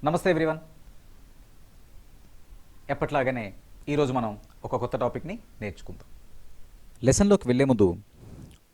నమస్తే ఎవ్రీవన్. ఎప్పట్లాగానే ఈరోజు మనం ఒక కొత్త టాపిక్ని నేర్చుకుందాం. లెసన్లోకి వెళ్ళే ముందు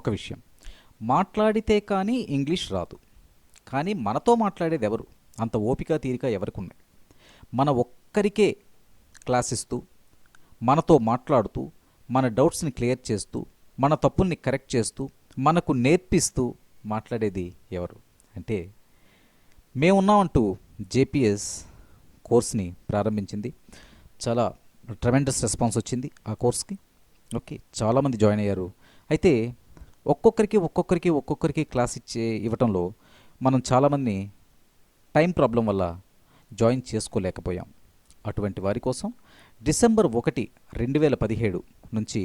ఒక విషయం, మాట్లాడితే కానీ ఇంగ్లీష్ రాదు. కానీ మనతో మాట్లాడేది ఎవరు? అంత ఓపిక తీరిక ఎవరికి ఉన్నాయి? మన ఒక్కరికే క్లాస్ ఇస్తూ, మనతో మాట్లాడుతూ, మన డౌట్స్ని క్లియర్ చేస్తూ, మన తప్పుల్ని కరెక్ట్ చేస్తూ, మనకు నేర్పిస్తూ మాట్లాడేది ఎవరు అంటే మేమున్నామంటూ జేపీఎస్ కోర్స్ని ప్రారంభించింది. చాలా ట్రెమెండస్ రెస్పాన్స్ వచ్చింది ఆ కోర్స్కి. ఓకే, చాలామంది జాయిన్ అయ్యారు. అయితే ఒక్కొక్కరికి క్లాస్ ఇవ్వటంలో మనం చాలామంది టైం ప్రాబ్లం వల్ల జాయిన్ చేసుకోలేకపోయాం. అటువంటి వారి కోసం డిసెంబర్ 1, 2017 నుంచి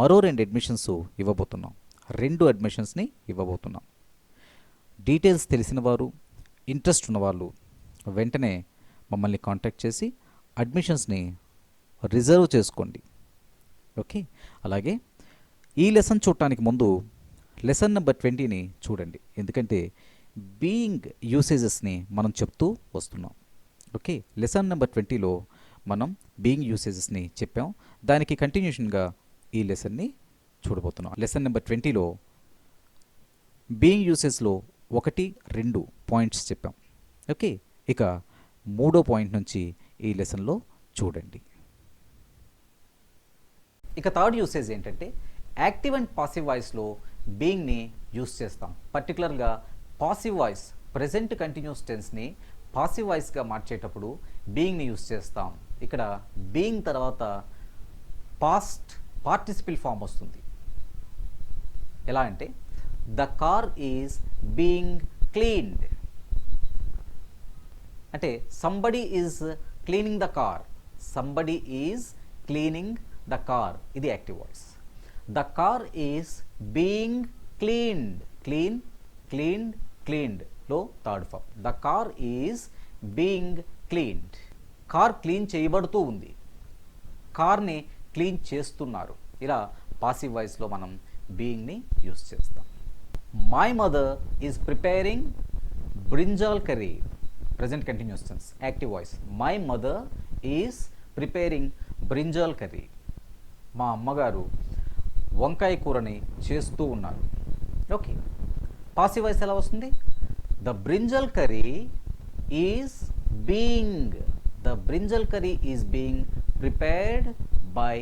మరో 2 అడ్మిషన్స్ ఇవ్వబోతున్నాం. 2 అడ్మిషన్స్ని ఇవ్వబోతున్నాం. డీటెయిల్స్ తెలిసిన వారు, ఇంట్రెస్ట్ ఉన్నవాళ్ళు వెంటనే మమ్మల్ని కాంటాక్ట్ చేసి అడ్మిషన్స్ని రిజర్వ్ చేసుకోండి. ఓకే, అలాగే ఈ లెసన్ చూడటానికి ముందు లెసన్ నెంబర్ 20ని చూడండి. ఎందుకంటే బీయింగ్ యూసేజెస్ని మనం చెప్తూ వస్తున్నాం. ఓకే, లెసన్ నెంబర్ 20లో మనం బీయింగ్ యూసేజెస్ని చెప్పాం. దానికి కంటిన్యూషన్గా ఈ లెసన్ని చూడబోతున్నాం. లెసన్ నెంబర్ 20లో బీయింగ్ యూసేజ్లో 1, 2 పాయింట్స్ చెప్పాం. ఓకే, ఇక 3వ పాయింట్ నుంచి ఈ లెసన్లో చూడండి. ఇక థర్డ్ యూసేజ్ ఏంటంటే యాక్టివ్ అండ్ పాసివ్ వాయిస్లో బీయింగ్ని యూస్ చేస్తాం. పర్టికులర్గా పాసివ్ వాయిస్, ప్రెజెంట్ కంటిన్యూస్ టెన్స్ని పాసివ్ వాయిస్గా మార్చేటప్పుడు బీయింగ్ని యూస్ చేస్తాం. ఇక్కడ బీయింగ్ తర్వాత పాస్ట్ పార్టిసిపిల్ ఫామ్ వస్తుంది. ఎలా అంటే the car is being cleaned అంటే somebody is cleaning the car. Somebody is cleaning the car, ఇది active voice. The car is being cleaned, క్లీన్డ్లో third form. The car is being cleaned. Car clean చేయబడుతూ ఉంది, కార్ని clean చేస్తున్నారు. ఇలా passive వాయిస్లో మనం బీయింగ్ని యూస్ చేస్తాం. My mother is preparing brinjal curry, present continuous tense, active voice. My mother is preparing brinjal curry. మా అమ్మగారు వంకాయ కూరని చేస్తూ ఉన్నారు. ఓకే, పాసివ్ వాయిస్ ఎలా వస్తుంది? The brinjal curry is being, the brinjal curry is being prepared by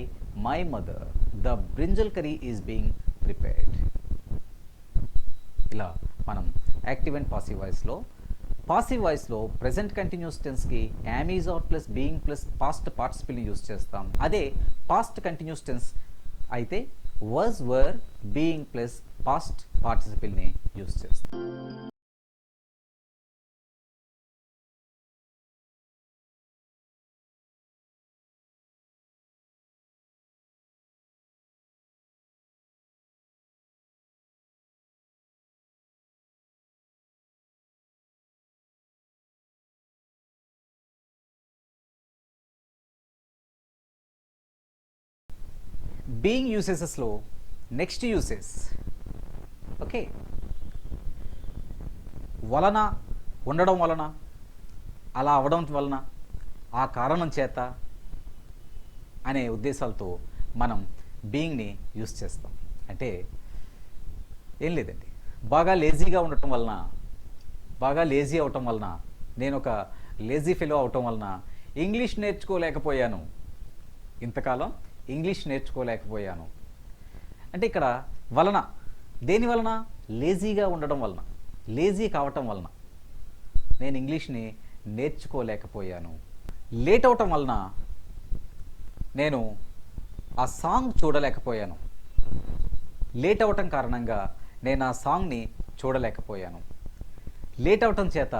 my mother. The brinjal curry is being prepared. ఇలా మనం యాక్టివ్ అండ్ పాసివ్ వాయిస్లో, పాసివ్ వాయిస్లో ప్రెజెంట్ కంటిన్యూస్ టెన్స్కి am, is, are plus being plus past పార్టిసిపిల్ని use చేస్తాం. అదే past continuous tense అయితే was, were, being plus past పార్టిసిపిల్ని యూస్ చేస్తాం. బీయింగ్ యూసేజెస్లో నెక్స్ట్ యూసేజ్, ఓకే, వలన, ఉండడం వలన, అలా అవడం వలన, ఆ కారణం చేత అనే ఉద్దేశాలతో మనం బీయింగ్ని యూస్ చేస్తాం. అంటే ఏం లేదండి, బాగా లేజీగా ఉండటం వలన, బాగా లేజీ అవటం వలన, నేను ఒక లేజీ ఫెలో అవటం వలన ఇంగ్లీష్ నేర్చుకోలేకపోయాను, ఇంతకాలం ఇంగ్లీష్ నేర్చుకోలేకపోయాను. అంటే ఇక్కడ వలన, దేని వలన? లేజీగా ఉండడం వలన, లేజీ కావటం వలన నేను ఇంగ్లీష్ని నేర్చుకోలేకపోయాను. లేట్ అవటం వలన నేను ఆ సాంగ్ చూడలేకపోయాను. లేట్ అవటం కారణంగా నేను ఆ సాంగ్ని చూడలేకపోయాను. లేట్ అవటం చేత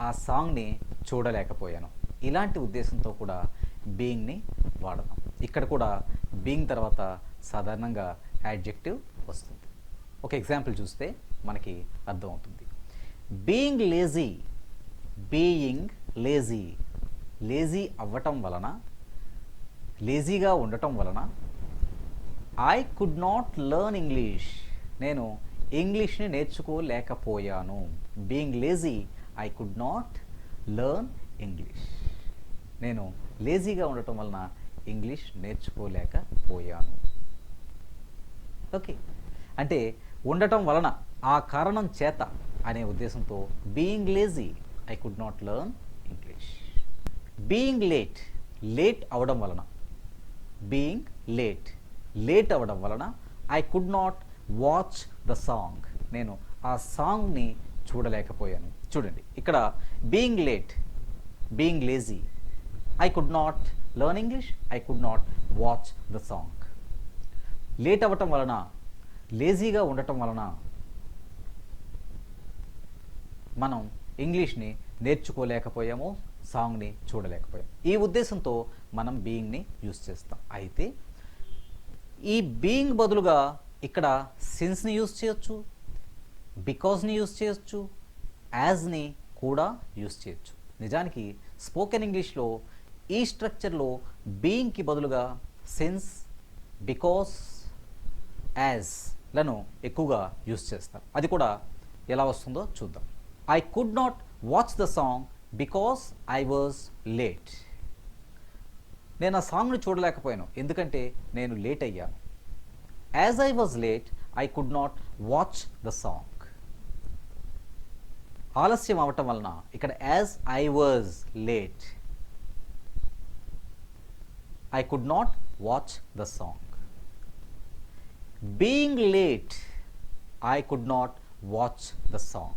ఆ సాంగ్ని చూడలేకపోయాను. ఇలాంటి ఉద్దేశంతో కూడా బీయింగ్ని వాడతాం. ఇక్కడ కూడా బీయింగ్ తర్వాత సాధారణంగా యాడ్జెక్టివ్ వస్తుంది. ఒక ఎగ్జాంపుల్ చూస్తే మనకి అర్థమవుతుంది. Being lazy, being lazy, lazy అవ్వటం వలన, లేజీగా ఉండటం వలన I could not learn English, నేను ఇంగ్లీష్ని నేర్చుకోలేకపోయాను. Being lazy I could not learn English. నేను లేజీగా ఉండటం వలన ఇంగ్లీష్ నేర్చుకోలేకపోయాను. ఓకే, అంటే ఉండటం వలన, ఆ కారణం చేత అనే ఉద్దేశంతో being lazy I could not learn English. Being late, late అవడం వలన, బీయింగ్ లేట్ అవడం వలన I could not watch the song, నేను ఆ సాంగ్ని చూడలేకపోయాను. చూడండి ఇక్కడ being late, being lazy, I could not learn English, I could not watch the song. Late అవ్వటం వలన, లేజీగా ఉండటం వలన మనం ఇంగ్లీష్ని నేర్చుకోలేకపోయాము, సాంగ్ని చూడలేకపోయాము. ఈ ఉద్దేశంతో మనం బీయింగ్ని యూస్ చేస్తాం. అయితే ఈ బీయింగ్ బదులుగా ఇక్కడ సిన్స్ని యూస్ చేయొచ్చు, బికాస్ని యూస్ చేయొచ్చు, యాజ్ని కూడా యూస్ చేయొచ్చు. నిజానికి స్పోకెన్ ఇంగ్లీష్లో ఈ స్ట్రక్చర్లో బీయింగ్కి బదులుగా సిన్స్, బికాస్, యాజ్లను ఎక్కువగా యూస్ చేస్తారు. అది కూడా ఎలా వస్తుందో చూద్దాం. I could not watch the song because I was late. నేను ఆ సాంగ్ని చూడలేకపోయాను ఎందుకంటే నేను లేట్ అయ్యాను. As I was late I could not watch the song. ఆలస్యం అవటం వలన, ఇక్కడ as I was late I could not watch the song. Being late I could not watch the song.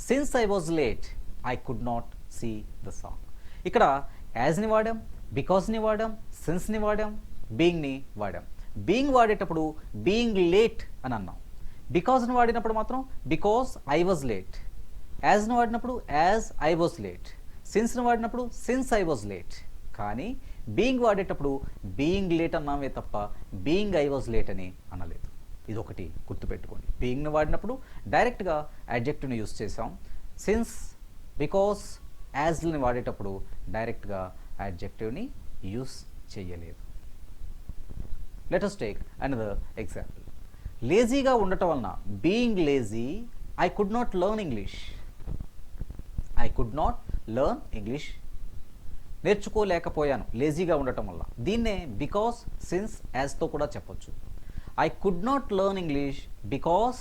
Since I was late I could not see the song. ఇక్కడ యాజ్ని వాడాం, బికాస్ని వాడాం, సిన్స్ని వాడాం, బీయింగ్ని వాడాం. Being వాడేటప్పుడు బీయింగ్ లేట్ అని అన్నాం. బికాస్ని వాడినప్పుడు మాత్రం బికాస్ ఐ వాజ్ లేట్. యాజ్ని వాడినప్పుడు యాజ్ ఐ వాజ్ లేట్. సిన్స్ని వాడినప్పుడు సిన్స్ ఐ వాజ్ లేట్. కానీ బీయింగ్ వాడేటప్పుడు బీయింగ్ లేట్ అన్నామే తప్ప బీయింగ్ ఐ వాజ్ లేట్ అని అనలేదు. ఇది ఒకటి గుర్తుపెట్టుకోండి. బీయింగ్ని వాడినప్పుడు డైరెక్ట్గా అడ్జెక్టివ్ని యూస్ చేసాం. సిన్స్, బికాస్, యాజ్ని వాడేటప్పుడు డైరెక్ట్గా అడ్జెక్టివ్ని యూస్ చేయలేదు. Let us take another example. లేజీగా ఉండటం వలన, being lazy I could not learn English. I could not learn English, నేర్చుకోలేకపోయాను లేజీగా ఉండటం వల్ల. దీన్నే బికాస్, సిన్స్, యాజ్తో కూడా చెప్పొచ్చు. I could not learn English because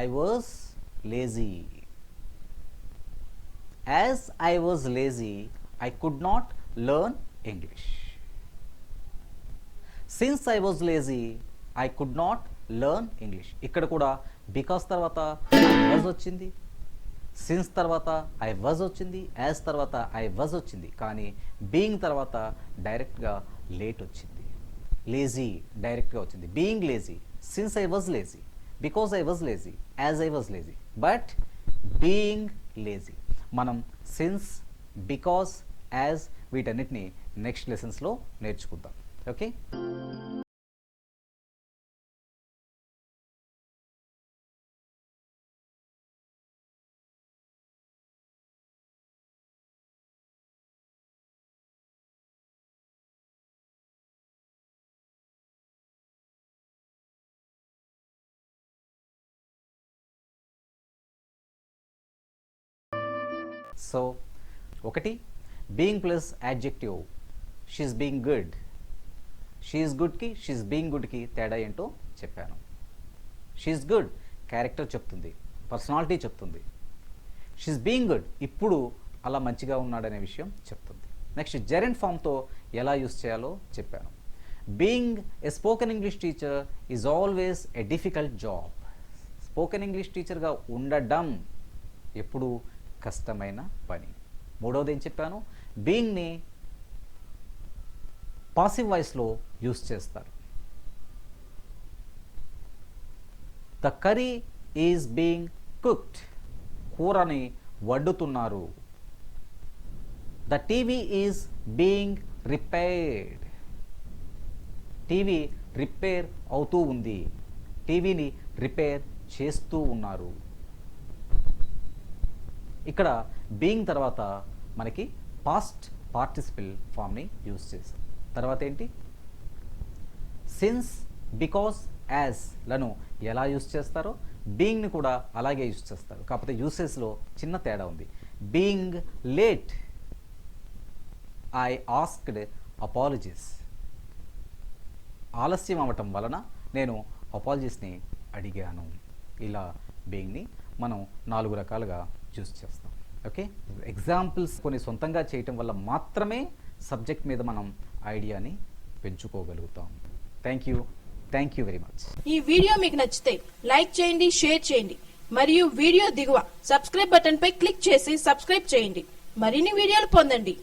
I was lazy. As I was lazy I could not learn English. Since I was lazy I could not learn English. ఇక్కడ కూడా బికాస్ తర్వాత ఐ వాజ్ వచ్చింది, since తర్వాత I was వచ్చింది, as తర్వాత I was వచ్చింది. కానీ being తర్వాత డైరెక్ట్గా లేట్ వచ్చింది. లేజీ డైరెక్ట్గా వచ్చింది. Being lazy, since I was lazy, because I was lazy, as I was lazy. But being lazy మనం సిన్స్, బికాస్, యాజ్ వీటన్నిటిని నెక్స్ట్ లెసన్స్లో నేర్చుకుందాం. ఓకే. సో ఒకటి, being plus adjective, she's being good. She's గుడ్కి she's being గుడ్కి తేడా ఏంటో చెప్పాను. షీఈస్ గుడ్ క్యారెక్టర్ చెప్తుంది, పర్సనాలిటీ చెప్తుంది. షీఈస్ బీయింగ్ గుడ్ ఇప్పుడు అలా మంచిగా ఉన్నాడనే విషయం చెప్తుంది. నెక్స్ట్ జెరెంట్ ఫామ్తో ఎలా యూస్ చేయాలో చెప్పాను. Being a spoken English teacher is always a difficult job. Spoken English టీచర్గా ఉండడం ఎప్పుడు కష్టమైన పని. మూడవది ఏం చెప్పాను, బీయింగ్ని పాసివ్ వాయిస్లో యూస్ చేస్తారు. The curry is being cooked, కూరని వండుతున్నారు. The TV is being repaired, TV repair అవుతూ ఉంది, టీవీని రిపేర్ చేస్తూ ఉన్నారు. ఇక్కడ బీయింగ్ తర్వాత మనకి పాస్ట్ పార్టిసిపల్ ఫామ్ని యూజ్ చేసాం. తర్వాత ఏంటి, సిన్స్, బికాస్, యాజ్లను ఎలా యూజ్ చేస్తారో బీయింగ్ని కూడా అలాగే యూజ్ చేస్తారు. కాకపోతే యూసేజ్లో చిన్న తేడా ఉంది. Being late I asked apologies. ఆలస్యం అవ్వటం వలన నేను అపాలజీస్ని అడిగాను. ఇలా బీయింగ్ని మనం 4 రకాలుగా చూస్ చేస్తాం. ఓకే, ఎగ్జాంపుల్స్ కొన్ని సొంతంగా చేయటం వల్ల మాత్రమే సబ్జెక్ట్ మీద మనం ఐడియాని పెంచుకోగలుగుతాం. Thank you very much. ఈ వీడియో మీకు నచ్చితే లైక్ చేయండి, షేర్ చేయండి మరియు వీడియో దిగువ సబ్స్క్రైబ్ బటన్ పై క్లిక్ చేసి సబ్స్క్రైబ్ చేయండి. మరిన్ని వీడియోలు పొందండి.